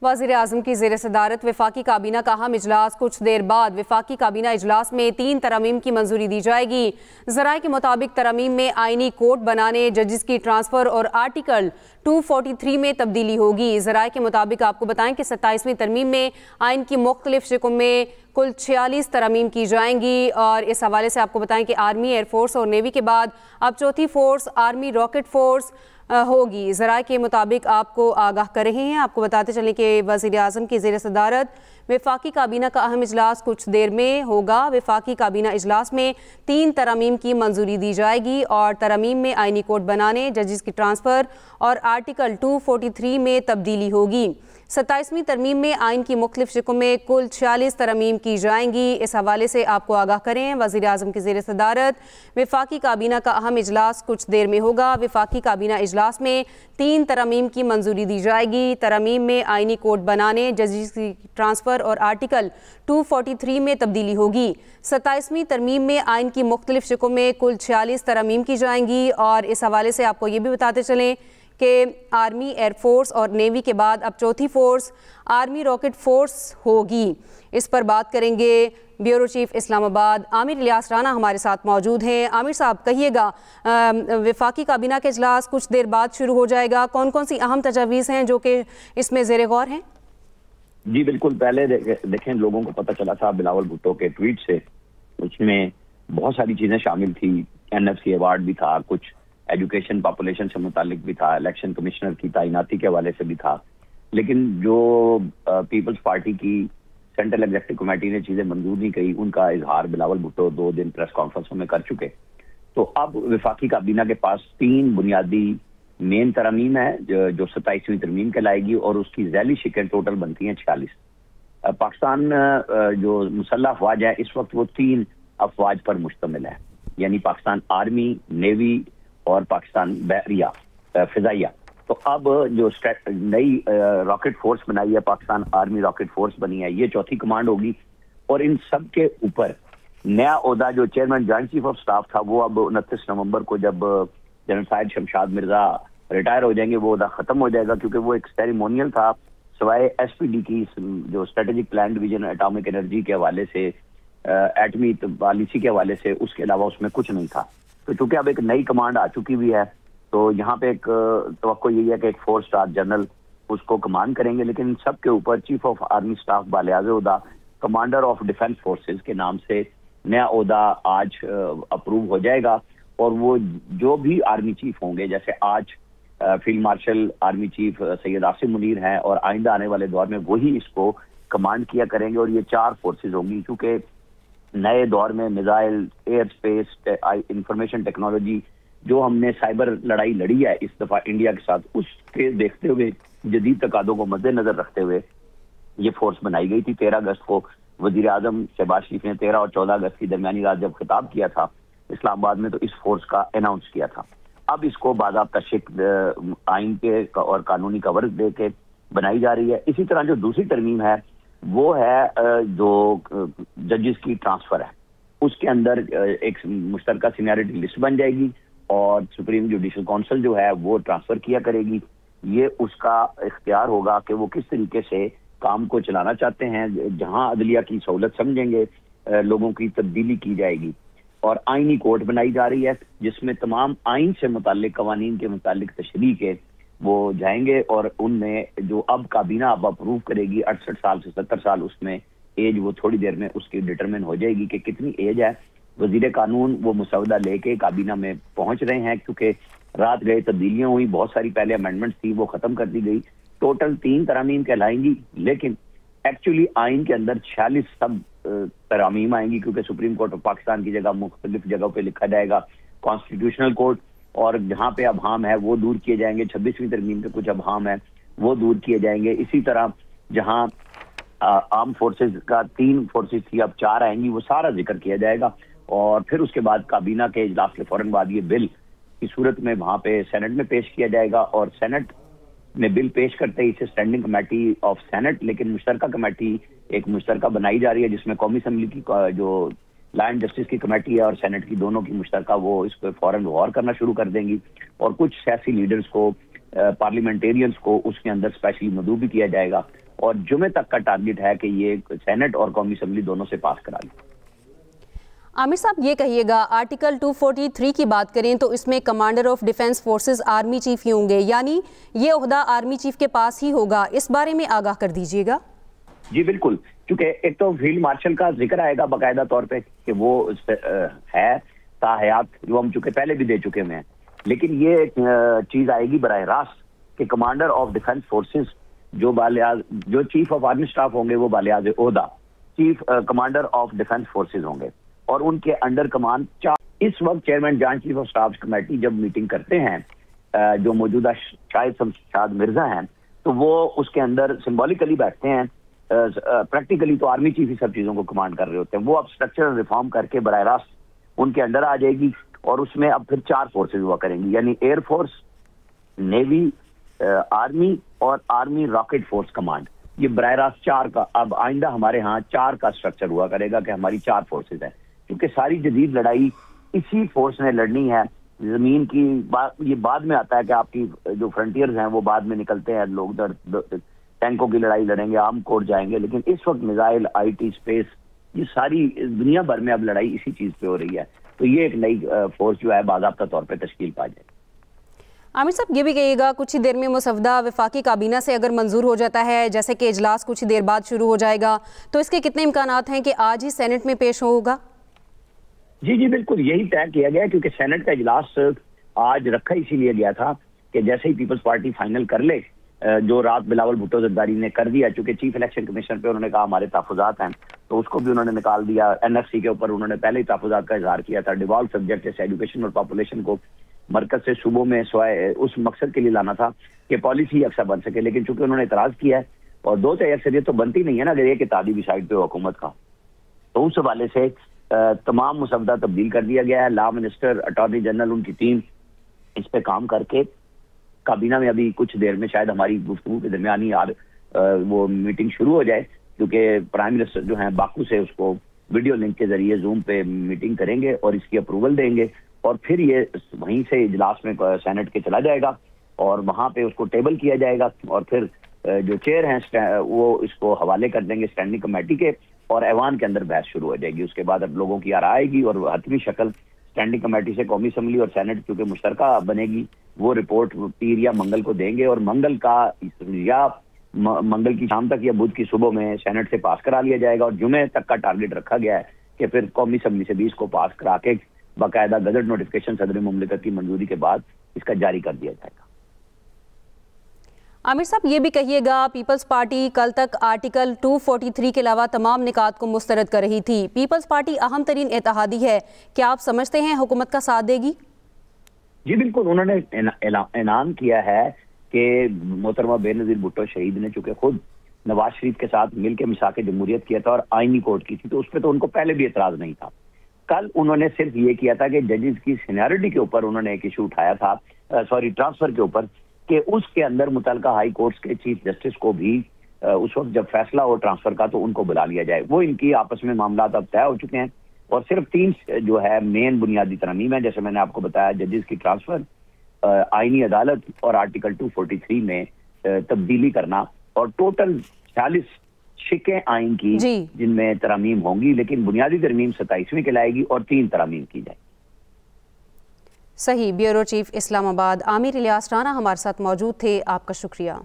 वज़ीर-ए-आज़म की ज़ेर सदारत वफाकी काबीना का अहम इजलास। कुछ देर बाद वफाकी काबीना इजलास में 3 तरमीम की मंजूरी दी जाएगी। ज़राए के मुताबिक तरमीम में आइनी कोर्ट बनाने, जजिस की ट्रांसफ़र और आर्टिकल 243 में तब्दीली होगी। ज़राए के मुताबिक आपको बताएं कि 27वीं तरमीम में आइन की मुख्तलिफ शिकों में कुल 46 तरमीम की जाएंगी। और इस हवाले से आपको बताएं कि आर्मी, एयरफोर्स और नेवी के बाद अब चौथी फोर्स आर्मी रॉकेट फोर्स होगी। ज़राए के मुताबिक आपको आगाह कर रहे हैं। आपको बताते चलें कि वज़ीर-ए-आज़म की ज़ेर सदारत वफाकी काबीना का अहम इजलास कुछ देर में होगा। वफाकी काबीना इजलास में 3 तरमीम की मंजूरी दी जाएगी और तरमीम में आइनी कोर्ट बनाने, जजिस की ट्रांसफ़र और आर्टिकल 243 में तब्दीली होगी। 27वीं तरमीम में आइन की मुख्तलिफ शिकों में कुल 46 तरमीम की जाएंगी। इस हवाले से आपको आगाह करें, वज़ीर-ए-आज़म की ज़ेर सदारत वफाकी काबीना का अहम इजलास कुछ देर में होगा। वफाकी काबीना इजलास में 3 तरमीम की मंजूरी दी जाएगी। तरमीम में आइनी कोर्ट बनाने, जजिस की ट्रांसफ़र और आर्टिकल 243 में तब्दीली होगी। 27वीं तरमीम में आइन की मुख्तलिफ शिकों में कुल 46 तरमीम की जाएंगी। और इस हवाले से आपको ये भी बताते चलें कि आर्मी, एयरफोर्स और नेवी के बाद अब चौथी फोर्स आर्मी रॉकेट फोर्स होगी। इस पर बात करेंगे ब्यूरो चीफ इस्लामाबाद आमिर इलियास राना हमारे साथ मौजूद हैं। आमिर साहब, कहिएगा, वफाकी काबीना का इजलास कुछ देर बाद शुरू हो जाएगा, कौन कौन सी अहम तजावीज़ हैं जो कि इसमें ज़ेर गौर हैं? जी बिल्कुल, पहले देखें, लोगों को पता चला था बिलावल भुट्टो के ट्वीट से, उसमें बहुत सारी चीज़ें शामिल थी। NFC अवार्ड भी था, कुछ एजुकेशन पॉपुलेशन से मुतालिक भी था, इलेक्शन कमिश्नर की तैनाती के हवाले से भी था। लेकिन जो पीपल्स पार्टी की सेंट्रल एग्जीक्यूटिव कमेटी ने चीज़ें मंजूर नहीं की, उनका इजहार बिलावल भुट्टो 2 दिन प्रेस कॉन्फ्रेंसों में कर चुके। तो अब वफाकी काबीना के पास 3 बुनियादी मेन तरमीम है जो 27वीं तरमीम कहलाएगी और उसकी ज़ैली शिकें टोटल बनती हैं 46। पाकिस्तान जो मुसल्लह अफवाज है इस वक्त वो 3 अफवाज पर मुश्तमिल है, यानी पाकिस्तान आर्मी, नेवी और पाकिस्तान बहरिया फिजाइया। तो अब जो नई रॉकेट फोर्स बनाई है, पाकिस्तान आर्मी रॉकेट फोर्स बनी है, ये चौथी कमांड होगी। और इन सब के ऊपर नया ओहदा जो chairman joint chief of staff था, वो अब 29 नवंबर को जब जनरल साहिद शमशाद मिर्जा रिटायर हो जाएंगे, वो ओहदा खत्म हो जाएगा, क्योंकि वो एक सेरेमोनियल था। सवाए SPD की जो strategic plan division atomic energy के हवाले से, एटमी पॉलिसी के हवाले से, उसके अलावा उसमें कुछ नहीं था। तो चूंकि अब एक नई कमांड आ चुकी हुई है, तो यहाँ पे एक तवक्को यही है कि एक 4 स्टार जनरल उसको कमांड करेंगे। लेकिन इन सब के ऊपर चीफ ऑफ आर्मी स्टाफ बालियाज़ ओहदा कमांडर ऑफ डिफेंस फोर्सेज के नाम से नया ओहदा आज अप्रूव हो जाएगा। और वो जो भी आर्मी चीफ होंगे, जैसे आज field marshal army chief Syed Asim Munir हैं, और आइंदा आने वाले दौर में वही इसको कमांड किया करेंगे। और ये 4 फोर्सेज होंगी, क्योंकि नए दौर में missile, air space, information technology, जो हमने साइबर लड़ाई लड़ी है इस दफा इंडिया के साथ, उसके देखते हुए, जदीद तकादों को मद्देनजर रखते हुए ये फोर्स बनाई गई थी। 13 अगस्त को वजीर आजम शहबाज शरीफ ने 13 और 14 अगस्त की दरमियानी रात जब खिताब किया था इस्लामाबाद में, तो इस फोर्स का अनाउंस किया था। अब इसको बाज़ाब्ता शिक्ल आइन के और कानूनी कवर दे के बनाई जा रही है। इसी तरह जो दूसरी तरमीम है वो है जो जजेस की ट्रांसफर है, उसके अंदर एक मुश्तरका सीनियरिटी लिस्ट बन जाएगी और सुप्रीम जुडिशल काउंसिल जो है वो ट्रांसफर किया करेगी। ये उसका इख्तियार होगा कि वो किस तरीके से काम को चलाना चाहते हैं। जहां अदलिया की सहूलत समझेंगे, लोगों की तब्दीली की जाएगी। और आइनी कोर्ट बनाई जा रही है जिसमें तमाम आइन से मुतालिक कवानीन के मुतालिक तशरीह के वो जाएंगे, और उनमें जो अब काबीना अब अप्रूव करेगी 68 साल से 70 साल, उसमें एज वो थोड़ी देर में उसकी डिटरमिन हो जाएगी कि कितनी एज है। वजीर कानून वो मुसवदा लेके काबीना में पहुंच रहे हैं, क्योंकि रात गए तब्दीलियां हुई, बहुत सारी पहले अमेंडमेंट्स थी वो खत्म कर दी गई। टोटल 3 तरामीम कहलाएंगी, लेकिन एक्चुअली आइन के अंदर 46 सब तरामीम आएंगी, क्योंकि सुप्रीम कोर्ट ऑफ पाकिस्तान की जगह मुख्तलिफ जगहों पे लिखा जाएगा कॉन्स्टिट्यूशनल कोर्ट, और जहां पे अबहाम है वो दूर किए जाएंगे। 26वीं तरमीम के कुछ अबहाम है वो दूर किए जाएंगे। इसी तरह जहां आर्म फोर्सेज का 3 फोर्सेज थी, अब 4 आएंगी, वो सारा जिक्र किया जाएगा। और फिर उसके बाद काबीना के इजलास के फौरन बाद ये बिल की सूरत में वहां पे सेनेट में पेश किया जाएगा, और सेनेट में बिल पेश करते ही इसे स्टैंडिंग कमेटी ऑफ सेनेट, लेकिन मुश्तरका कमेटी एक मुश्तरका बनाई जा रही है जिसमें कौमी असम्बली की जो लॉ एंड जस्टिस की कमेटी है और सेनेट की, दोनों की मुश्तरका, वो इस पर फौरन गौर करना शुरू कर देंगी। और कुछ सियासी लीडर्स को, पार्लियामेंटेरियंस को उसके अंदर स्पेशली मदऊ भी किया जाएगा اور جمعے تک کا ٹارگٹ ہے کہ یہ سینٹ اور قومی اسمبلی دونوں سے پاس کرا لیں۔ عامر صاحب یہ کہیے گا، آرٹیکل 243 کی بات کریں تو اس میں commander of defence forces army chief ہی ہوں گے، یعنی یہ عہدہ آرمی چیف کے پاس ہی ہوگا، اس بارے میں آگاہ کر دیجیے گا۔ جی بالکل، کیونکہ ایک تو فیلڈ مارشل کا ذکر آئے گا باقاعدہ طور پہ کہ وہ ہے تاحیات، جو ہم چونکہ پہلے بھی دے چکے ہیں، لیکن یہ چیز آئے گی براہ راست کہ کمانڈر آف ڈیفنس فورسز جو چیف آف آرمی اسٹاف ہوں گے وہ بالیاز عہدہ chief commander of defence forces ہوں گے، اور ان کے انڈر کمان اس وقت chairman joint chief of staff committee جب میٹنگ کرتے ہیں جو موجودہ شاہد شمشاد مرزا ہیں، تو وہ اس کے اندر سمبولیکلی بیٹھتے ہیں، پریکٹیکلی تو آرمی چیف ہی سب چیزوں کو کمانڈ کر رہے ہوتے ہیں۔ وہ اب اسٹرکچرل ریفارم کر کے براہ راست ان کے انڈر آ جائے گی، اور اس میں اب پھر 4 فورسز ہوا کریں گی، یعنی ایئر فورس، نیوی، آرمی اور آرمی راکٹ فورس کمانڈ۔ یہ براہ راست 4 کا اب آئندہ ہمارے ہاں 4 کا اسٹرکچر ہوا کرے گا کہ ہماری 4 فورسز ہیں، کیونکہ ساری جدید لڑائی اسی فورس نے لڑنی ہے۔ زمین کی یہ بعد میں آتا ہے کہ آپ کی جو فرنٹیئرز ہیں وہ بعد میں نکلتے ہیں، لوگ ٹینکوں کی لڑائی لڑیں گے، آرم کورٹ جائیں گے، لیکن اس وقت میزائل، آئی ٹی، اسپیس، یہ ساری دنیا بھر میں اب لڑائی اسی چیز پہ ہو رہی ہے، تو یہ ایک نئی فورس جو ہے باضابطہ طور پہ تشکیل پا جائے۔ عامر صاحب یہ بھی کہیے گا، کچھ ہی دیر میں مسودہ وفاقی کابینہ سے اگر منظور ہو جاتا ہے، جیسے کہ اجلاس کچھ ہی دیر بعد شروع ہو جائے گا، تو اس کے کتنے امکانات ہیں کہ آج ہی سینٹ میں پیش ہوگا؟ جی بالکل، یہی طے کیا گیا، کیونکہ سینٹ کا اجلاس آج رکھا اسی لیے گیا تھا کہ جیسے ہی پیپلز پارٹی فائنل کر لے، جو رات بلاول بھٹو زرداری نے کر دیا، چونکہ چیف الیکشن کمیشن پہ انہوں نے کہا ہمارے تحفظات ہیں، تو اس کو بھی انہوں نے نکال دیا۔ NFC کے اوپر انہوں نے پہلے ہی تحفظات کا اظہار کیا تھا، ڈیوالو سبجیکٹ جیسے ایجوکیشن اور پاپولیشن کو مرکز سے صوبوں میں سوائے اس مقصد کے لیے لانا تھا کہ پالیسی یکساں بن سکے، لیکن چونکہ انہوں نے اعتراض کیا ہے، اور 2 سے اکثریت تو بنتی نہیں ہے نا اگر ایک اتحادی سائڈ پہ حکومت کا، تو اس حوالے سے تمام مسودہ تبدیل کر دیا گیا ہے۔ لا منسٹر، اٹارنی جنرل، ان کی ٹیم اس پہ کام کر کے کابینہ میں ابھی کچھ دیر میں شاید ہماری گفتگو کے درمیان ہی وہ میٹنگ شروع ہو جائے، کیونکہ پرائم منسٹر جو ہیں باکو سے اس کو ویڈیو لنک کے ذریعے زوم پہ میٹنگ کریں گے اور اس کی اپروول دیں گے، اور پھر یہ وہیں سے اجلاس میں سینٹ کے چلا جائے گا اور وہاں پہ اس کو ٹیبل کیا جائے گا، اور پھر جو چیئر ہیں وہ اس کو حوالے کر دیں گے اسٹینڈنگ کمیٹی کے، اور ایوان کے اندر بحث شروع ہو جائے گی۔ اس کے بعد اب لوگوں کی آرا آئے گی اور حتمی شکل اسٹینڈنگ کمیٹی سے قومی اسمبلی اور سینٹ کیونکہ مشترکہ بنے گی، وہ رپورٹ پیر یا منگل کو دیں گے، اور منگل کی شام تک یا بدھ کی صبح میں سینٹ سے پاس کرا لیا جائے گا، اور جمعے تک کا ٹارگٹ رکھا گیا ہے کہ پھر قومی اسمبلی سے بھی اس کو پاس کرا کے باقاعدہ گزٹ نوٹیفیکیشن صدر مملکت کی منظوری کے بعد اس کا جاری کر دیا جائے گا۔ عامر صاحب یہ بھی کہیے گا، پیپلز پارٹی کل تک آرٹیکل 243 کے علاوہ تمام نکات کو مسترد کر رہی تھی، پیپلز پارٹی اہم ترین اتحادی ہے، کیا آپ سمجھتے ہیں حکومت کا ساتھ دے گی؟ جی بالکل، انہوں نے اعلان کیا ہے کہ محترمہ بے نظیر بھٹو شہید نے چونکہ خود نواز شریف کے ساتھ مل کے میثاق جمہوریت کیا تھا اور آئینی کورٹ کی تھی، تو اس پہ تو ان کو پہلے بھی اعتراض نہیں تھا۔ کل انہوں نے صرف یہ کیا تھا کہ ججز کی سینیارٹی کے اوپر انہوں نے ایک ایشو اٹھایا تھا، ٹرانسفر کے اوپر، کہ اس کے اندر متعلقہ ہائی کورٹس کے چیف جسٹس کو بھی اس وقت جب فیصلہ ہو ٹرانسفر کا تو ان کو بلا لیا جائے۔ وہ ان کی آپس میں معاملات اب طے ہو چکے ہیں، اور صرف 3 جو ہے مین بنیادی ترامیم ہیں، جیسے میں نے آپ کو بتایا، ججز کی ٹرانسفر، آئینی عدالت اور آرٹیکل 243 میں تبدیلی کرنا، اور ٹوٹل 46 شقیں آئین کی جن میں ترامیم ہوں گی، لیکن بنیادی ترمیم 27ویں کے لائے گی اور 3 ترامیم کی جائے گی۔ صحیح۔ بیورو چیف اسلام آباد عامر الیاس رانا ہمارے ساتھ موجود تھے، آپ کا شکریہ۔